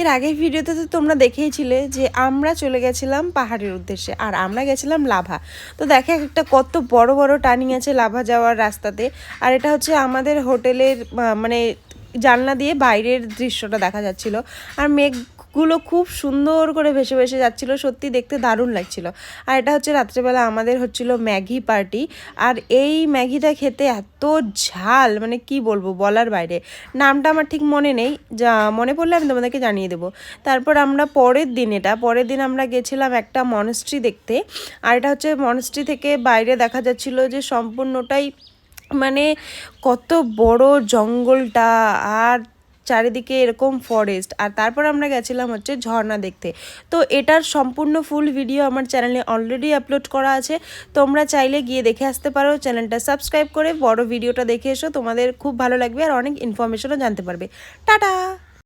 এর আগের ভিডিওতে তো তোমরা দেখেইছিলে যে আমরা চলে গেছিলাম পাহাড়ের উদ্দেশ্যে, আর আমরা গেছিলাম লাভা। তো দেখে একটা কত বড় বড় টার্নিং আছে লাভা যাওয়ার রাস্তাতে। আর এটা হচ্ছে আমাদের হোটেলের মানে জানলা দিয়ে বাইরের দৃশ্যটা দেখা যাচ্ছিল। আর মেঘগুলো খুব সুন্দর করে ভেসে ভেসে যাচ্ছিল, সত্যি দেখতে দারুণ লাগছিল। আর এটা হচ্ছে রাত্রেবেলা আমাদের হচ্ছিল ম্যাগি পার্টি। আর এই ম্যাগিটা খেতে এত ঝাল, মানে কি বলবো, বলার বাইরে। নামটা আমার ঠিক মনে নেই, যা মনে পড়লে আমি তোমাদেরকে জানিয়ে দেবো। তারপর আমরা পরের দিন আমরা গেছিলাম একটা মনস্ট্রি দেখতে। আর এটা হচ্ছে মনস্ট্রি থেকে বাইরে দেখা যাচ্ছিল যে সম্পূর্ণটাই মানে কত বড় জঙ্গলটা, আর চারিদিকে এরকম ফরেস্ট। আর তারপর আমরা গেছিলাম হচ্ছে ঝর্ণা দেখতে। তো এটার সম্পূর্ণ ফুল ভিডিও আমার চ্যানেলে অলরেডি আপলোড করা আছে, তোমরা চাইলে গিয়ে দেখে আসতে পারো। চ্যানেলটা সাবস্ক্রাইব করে বড় ভিডিওটা দেখে এসো, তোমাদের খুব ভালো লাগবে আর অনেক ইনফরমেশনও জানতে পারবে। টাটা।